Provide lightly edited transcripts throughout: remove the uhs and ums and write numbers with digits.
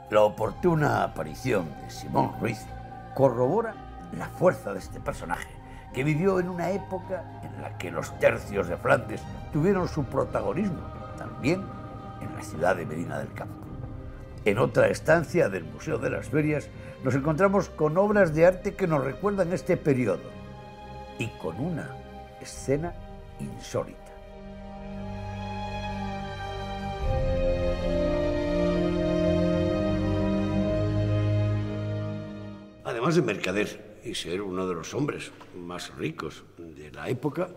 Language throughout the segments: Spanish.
La oportuna aparición de Simón Ruiz corrobora la fuerza de este personaje, que vivió en una época en la que los tercios de Flandes tuvieron su protagonismo, también en la ciudad de Medina del Campo. En otra estancia del Museo de las Ferias nos encontramos con obras de arte que nos recuerdan este periodo y con una escena insólita. Además de mercader y ser uno de los hombres más ricos de la época,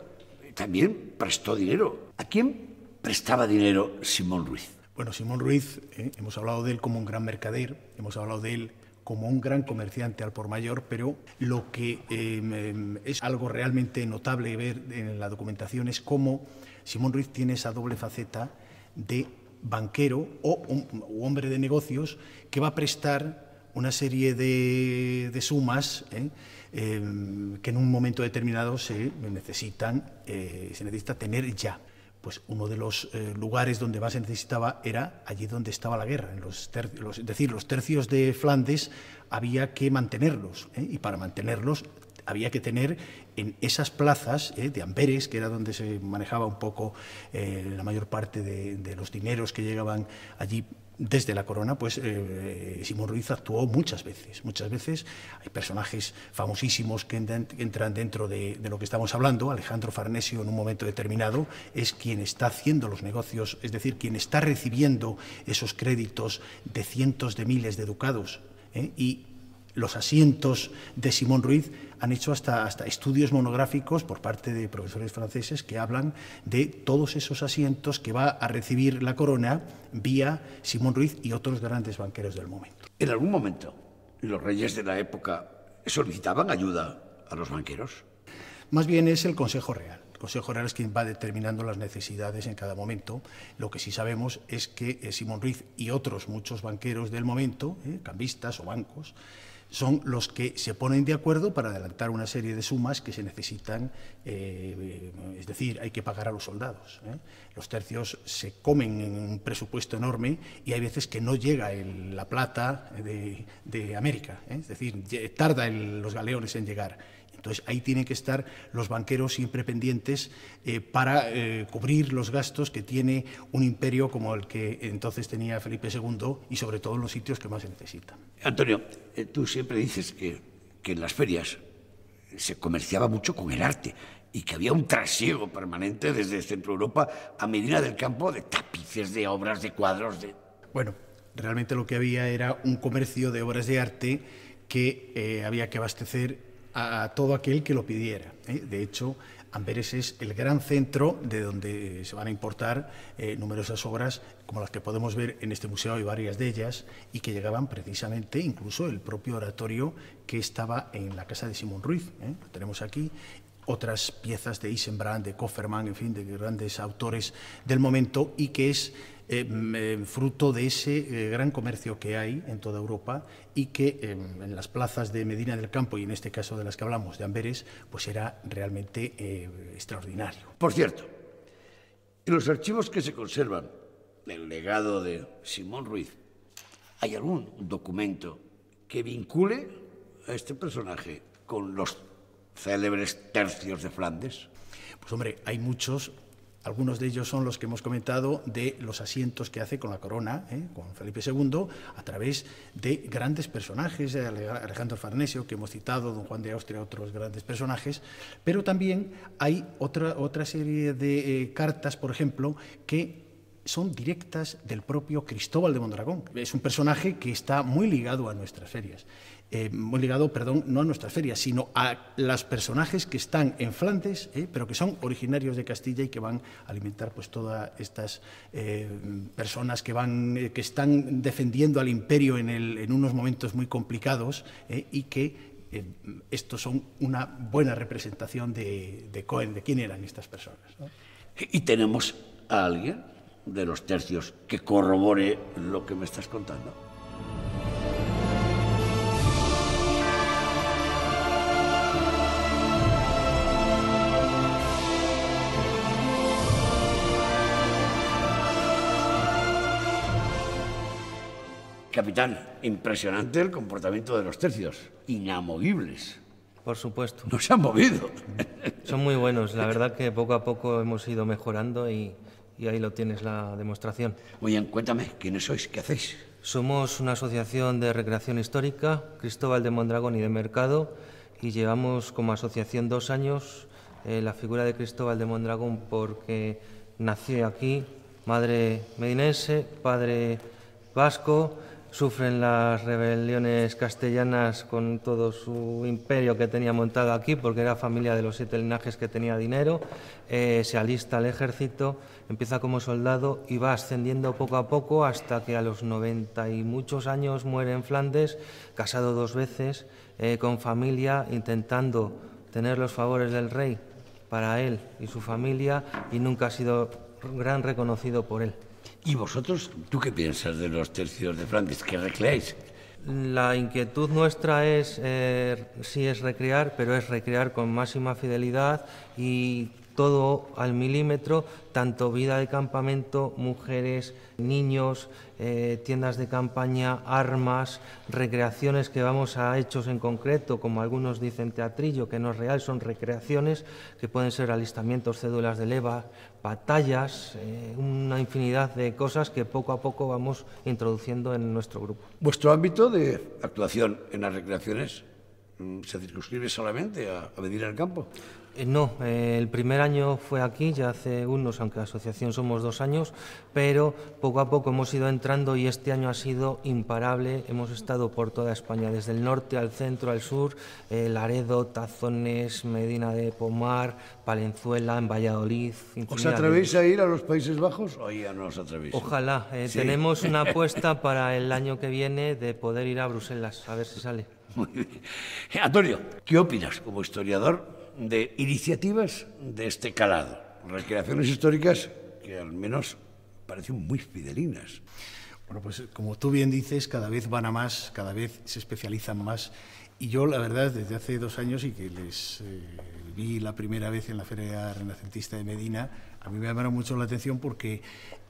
también prestó dinero. ¿A quién prestaba dinero Simón Ruiz? Bueno, Simón Ruiz, hemos hablado de él como un gran mercader, hemos hablado de él como un gran comerciante al por mayor, pero lo que es algo realmente notable ver en la documentación es cómo Simón Ruiz tiene esa doble faceta de banquero o hombre de negocios que va a prestar una serie de sumas que en un momento determinado se necesita tener ya. Pues uno de los lugares donde más se necesitaba era allí donde estaba la guerra. Es decir, los tercios de Flandes había que mantenerlos, y para mantenerlos había que tener en esas plazas de Amberes, que era donde se manejaba un poco la mayor parte de los dineros que llegaban allí desde la corona, pues Simón Ruiz actuó muchas veces. Muchas veces hay personajes famosísimos que entran dentro de lo que estamos hablando. Alejandro Farnesio, en un momento determinado, es quien está haciendo los negocios, es decir, quien está recibiendo esos créditos de cientos de miles de ducados, y los asientos de Simón Ruiz han hecho hasta estudios monográficos por parte de profesores franceses que hablan de todos esos asientos que va a recibir la corona vía Simón Ruiz y otros grandes banqueros del momento. ¿En algún momento los reyes de la época solicitaban ayuda a los banqueros? Más bien es el Consejo Real. El Consejo Real es quien va determinando las necesidades en cada momento. Lo que sí sabemos es que Simón Ruiz y otros muchos banqueros del momento, cambistas o bancos, son los que se ponen de acuerdo para adelantar una serie de sumas que se necesitan, es decir, hay que pagar a los soldados. Los tercios se comen en un presupuesto enorme y hay veces que no llega la plata de América, es decir, tarda los galeones en llegar. Entonces, ahí tienen que estar los banqueros siempre pendientes para cubrir los gastos que tiene un imperio como el que entonces tenía Felipe II y sobre todo en los sitios que más se necesitan. Antonio, tú siempre dices que en las ferias se comerciaba mucho con el arte y que había un trasiego permanente desde Centro Europa a Medina del Campo de tapices, de obras, de cuadros, Bueno, realmente lo que había era un comercio de obras de arte que había que abastecer a todo aquel que lo pidiera. De hecho, Amberes es el gran centro de donde se van a importar numerosas obras como las que podemos ver en este museo, hay varias de ellas, y que llegaban precisamente, incluso el propio oratorio que estaba en la casa de Simón Ruiz, lo tenemos aquí, otras piezas de Isenbrand, de Koffermann, en fin, de grandes autores del momento, y que es fruto de ese gran comercio que hay en toda Europa y que en las plazas de Medina del Campo y en este caso de las que hablamos, de Amberes, pues era realmente extraordinario. Por cierto, en los archivos que se conservan del legado de Simón Ruiz, ¿hay algún documento que vincule a este personaje con los célebres tercios de Flandes? Pues hombre, hay muchos. Algunos de ellos son los que hemos comentado de los asientos que hace con la corona, con Felipe II, a través de grandes personajes, Alejandro Farnesio, que hemos citado, don Juan de Austria, otros grandes personajes, pero también hay otra serie de cartas, por ejemplo, que son directas del propio Cristóbal de Mondragón. Es un personaje que está muy ligado a nuestras ferias. Muy ligado, perdón, no a nuestras ferias, sino a los personajes que están en Flandes, pero que son originarios de Castilla y que van a alimentar pues todas estas personas que están defendiendo al imperio en unos momentos muy complicados y que estos son una buena representación de quién eran estas personas, ¿no? ¿Y tenemos a alguien de los tercios que corrobore lo que me estás contando? Capitán, impresionante el comportamiento de los tercios. Inamovibles. Por supuesto. No se han movido. Son muy buenos. La verdad que poco a poco hemos ido mejorando y ahí lo tienes, la demostración. Oye, cuéntame, ¿quiénes sois? ¿Qué hacéis? Somos una asociación de recreación histórica, Cristóbal de Mondragón y de Mercado, y llevamos como asociación 2 años. La figura de Cristóbal de Mondragón porque nació aquí, madre medinense, padre vasco. Sufren las rebeliones castellanas con todo su imperio que tenía montado aquí, porque era familia de los 7 linajes que tenía dinero. Se alista al ejército, empieza como soldado y va ascendiendo poco a poco hasta que a los 90 y muchos años muere en Flandes, casado 2 veces, con familia, intentando tener los favores del rey para él y su familia, y nunca ha sido gran reconocido por él. ¿Y vosotros, tú qué piensas de los tercios de Flandes? ¿Qué recreáis? La inquietud nuestra es, sí es recrear, pero es recrear con máxima fidelidad y todo al milímetro, tanto vida de campamento, mujeres, niños, tiendas de campaña, armas, recreaciones que vamos a hechos en concreto, como algunos dicen teatrillo, que no es real, son recreaciones que pueden ser alistamientos, cédulas de leva, batallas, una infinidad de cosas que poco a poco vamos introduciendo en nuestro grupo. ¿Vuestro ámbito de actuación en las recreaciones se circunscribe solamente a Medina del Campo? No, el primer año fue aquí, ya hace unos, aunque asociación somos 2 años, pero poco a poco hemos ido entrando y este año ha sido imparable. Hemos estado por toda España, desde el norte al centro, al sur, Laredo, Tazones, Medina de Pomar, Palenzuela, en Valladolid. ¿Os atrevéis a ir a los Países Bajos o ya no os atrevéis? Ojalá. Sí. Tenemos una apuesta para el año que viene de poder ir a Bruselas, a ver si sale. Muy bien. Antonio, ¿qué opinas como historiador de iniciativas de este calado? Recreaciones históricas que al menos parecen muy fidelinas. Bueno, pues como tú bien dices, cada vez van a más, cada vez se especializan más. Y yo, la verdad, desde hace 2 años y que les vi la primera vez en la Feria Renacentista de Medina, a mí me llamaron mucho la atención porque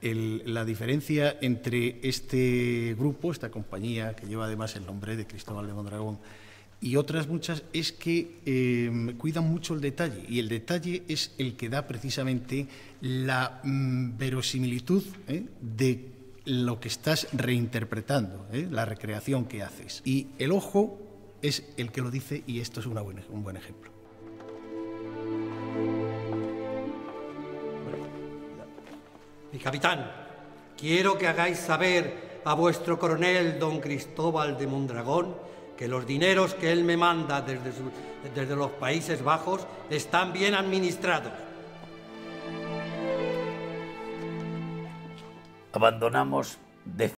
la diferencia entre este grupo, esta compañía, que lleva además el nombre de Cristóbal de Mondragón, y otras muchas, es que cuidan mucho el detalle, y el detalle es el que da precisamente la verosimilitud de lo que estás reinterpretando, la recreación que haces. Y el ojo es el que lo dice, y esto es un buen ejemplo. Mi capitán, quiero que hagáis saber a vuestro coronel don Cristóbal de Mondragón que los dineros que él me manda desde los Países Bajos están bien administrados. Abandonamos